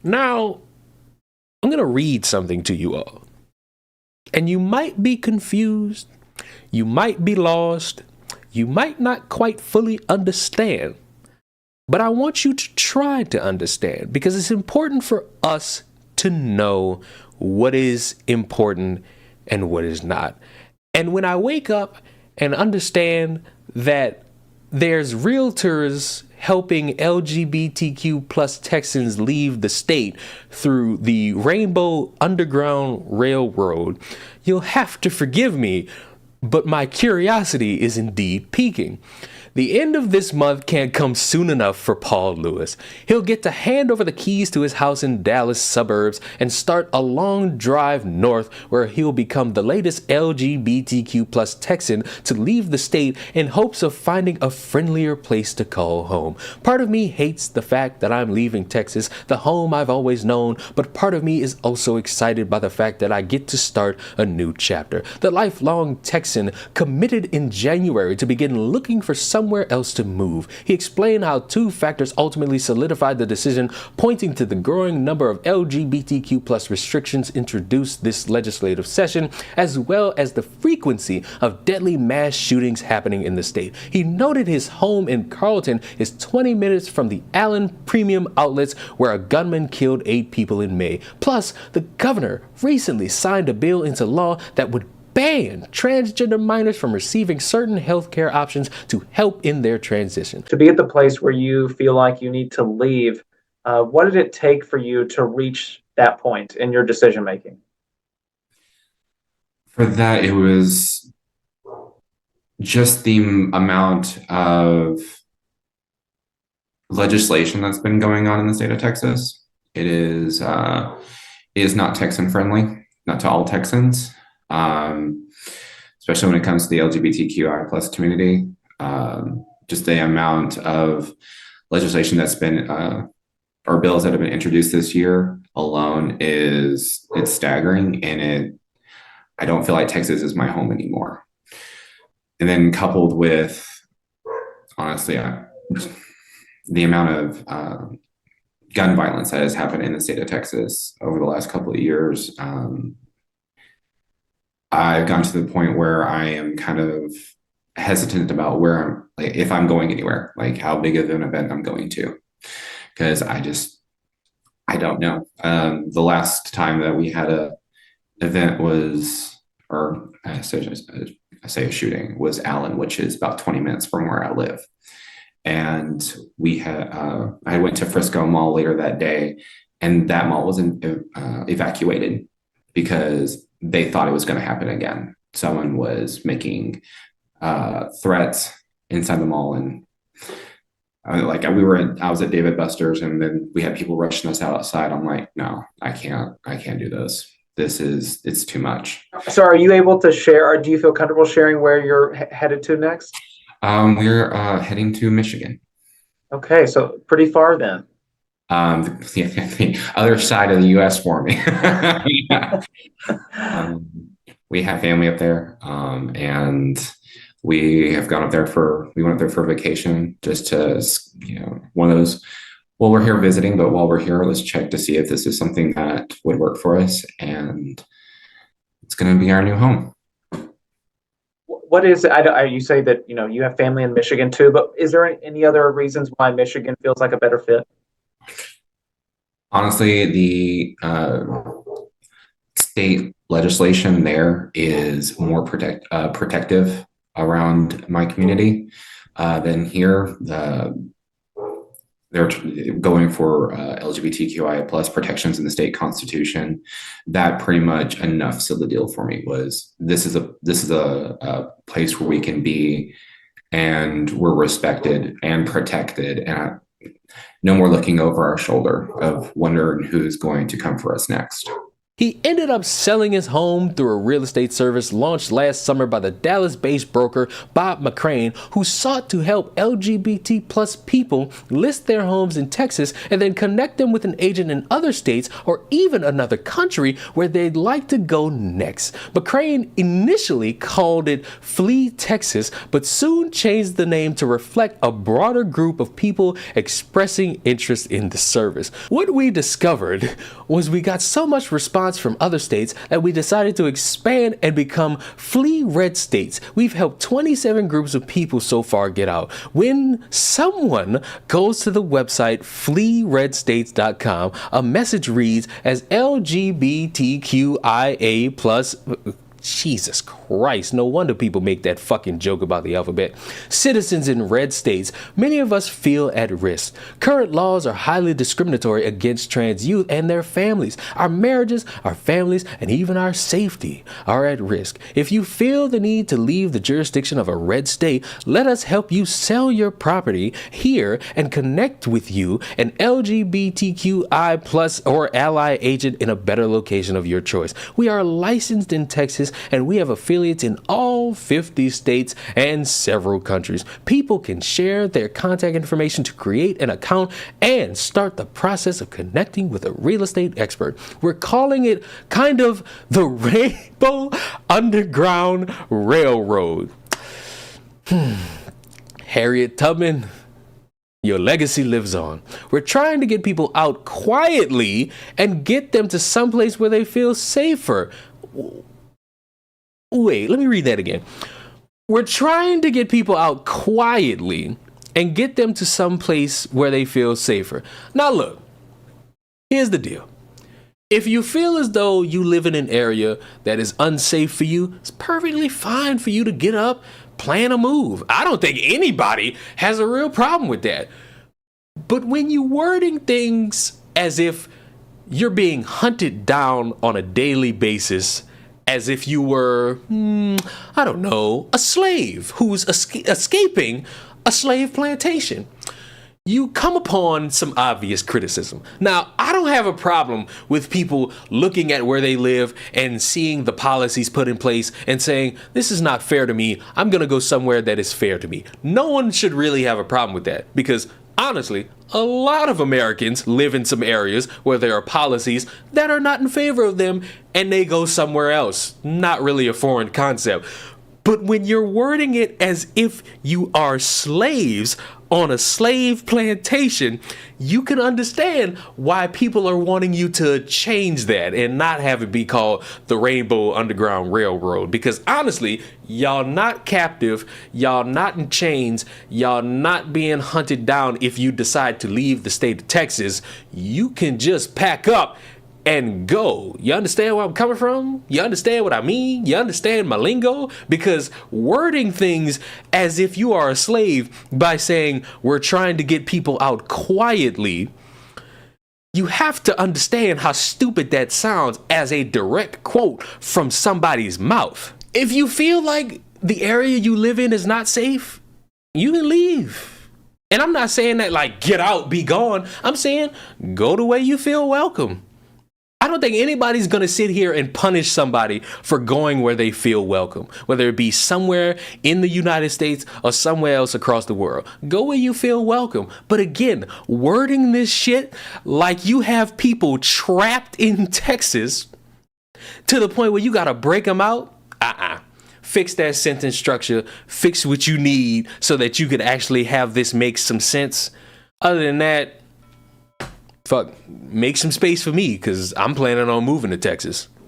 Now, I'm going to read something to you all. And you might be confused, you might be lost, you might not quite fully understand. But I want you to try to understand because it's important for us to know what is important and what is not. And when I wake up and understand that there's realtors helping LGBTQ plus Texans leave the state through the Rainbow Underground Railroad, you'll have to forgive me, but my curiosity is indeed piquing. The end of this month can't come soon enough for Paul Lewis. He'll get to hand over the keys to his house in Dallas suburbs and start a long drive north where he'll become the latest LGBTQ plus Texan to leave the state in hopes of finding a friendlier place to call home. Part of me hates the fact that I'm leaving Texas, the home I've always known, but part of me is also excited by the fact that I get to start a new chapter. The lifelong Texan committed in January to begin looking for somewhere else to move. He explained how two factors ultimately solidified the decision, pointing to the growing number of LGBTQ plus restrictions introduced this legislative session, as well as the frequency of deadly mass shootings happening in the state. He noted his home in Carlton is 20 minutes from the Allen Premium Outlets, where a gunman killed 8 people in May. Plus, the governor recently signed a bill into law that would ban transgender minors from receiving certain healthcare options to help in their transition. To be at the place where you feel like you need to leave, what did it take for you to reach that point in your decision making? For that, it was just the amount of legislation that's been going on in the state of Texas. It is not Texan friendly, not to all Texans, especially when it comes to the LGBTQI plus community. Just the amount of legislation that's been or bills that have been introduced this year alone it's staggering, and I don't feel like Texas is my home anymore. And then coupled with, honestly, the amount of gun violence that has happened in the state of Texas over the last couple of years, I've gotten to the point where I am kind of hesitant about if I'm going anywhere, like how big of an event I'm going to, because I don't know. The last time that we had a event was, or I say a shooting, was Allen, which is about 20 minutes from where I live. And I went to Frisco Mall later that day, and that mall was evacuated because they thought it was going to happen again. Someone was making threats inside the mall, and I was at David Buster's, and then we had people rushing us outside. I'm like, no, I can't do this. It's too much. So are you able to share, or do you feel comfortable sharing where you're headed to next? We're heading to Michigan. Okay, so pretty far then. The other side of the U.S. for me. Yeah. We have family up there, and we have gone up there we went up there for vacation, just to, one of those, well, we're here visiting, but while we're here, let's check to see if this is something that would work for us, and it's going to be our new home. What is it? You say that you have family in Michigan too, but is there any other reasons why Michigan feels like a better fit? Honestly, the state legislation there is more protective around my community than here. They're going for LGBTQIA plus protections in the state constitution. That pretty much enough sealed the deal for me. Was this is a place where we can be, and we're respected and protected, and no more looking over our shoulder of wondering who's going to come for us next. He ended up selling his home through a real estate service launched last summer by the Dallas-based broker Bob McCrane, who sought to help LGBT plus people list their homes in Texas and then connect them with an agent in other states or even another country where they'd like to go next. McCrane initially called it Flee Texas, but soon changed the name to reflect a broader group of people expressing interest in the service. What we discovered was we got so much response from other states that we decided to expand and become Flee Red States. We've helped 27 groups of people so far get out. When someone goes to the website fleeredstates.com, a message reads as LGBTQIA plus. Jesus Christ, no wonder people make that fucking joke about the alphabet. Citizens in red states, many of us feel at risk. Current laws are highly discriminatory against trans youth and their families. Our marriages, our families, and even our safety are at risk. If you feel the need to leave the jurisdiction of a red state, let us help you sell your property here and connect with you, an LGBTQI plus or ally agent in a better location of your choice. We are licensed in Texas, and we have affiliates in all 50 states and several countries. People can share their contact information to create an account and start the process of connecting with a real estate expert. We're calling it kind of the Rainbow Underground Railroad. Harriet Tubman, your legacy lives on. We're trying to get people out quietly and get them to someplace where they feel safer. Wait, let me read that again. We're trying to get people out quietly and get them to some place where they feel safer. Now look, here's the deal. If you feel as though you live in an area that is unsafe for you, it's perfectly fine for you to get up, plan a move. I don't think anybody has a real problem with that. But when you're wording things as if you're being hunted down on a daily basis, as if you were, I don't know, a slave who's escaping a slave plantation, you come upon some obvious criticism. Now, I don't have a problem with people looking at where they live and seeing the policies put in place and saying, this is not fair to me. I'm going to go somewhere that is fair to me. No one should really have a problem with that because, honestly, a lot of Americans live in some areas where there are policies that are not in favor of them and they go somewhere else. Not really a foreign concept. But when you're wording it as if you are slaves on a slave plantation, you can understand why people are wanting you to change that and not have it be called the Rainbow Underground Railroad. Because honestly, y'all not captive, y'all not in chains, y'all not being hunted down if you decide to leave the state of Texas. You can just pack up and go. You understand where I'm coming from? You understand what I mean? You understand my lingo? Because wording things as if you are a slave by saying we're trying to get people out quietly, you have to understand how stupid that sounds as a direct quote from somebody's mouth. If you feel like the area you live in is not safe, you can leave. And I'm not saying that like get out, be gone. I'm saying go the way you feel welcome. I don't think anybody's going to sit here and punish somebody for going where they feel welcome, whether it be somewhere in the United States or somewhere else across the world. Go where you feel welcome. But again, wording this shit like you have people trapped in Texas to the point where you got to break them out. Fix that sentence structure. Fix what you need so that you could actually have this make some sense. Other than that, fuck, make some space for me because I'm planning on moving to Texas.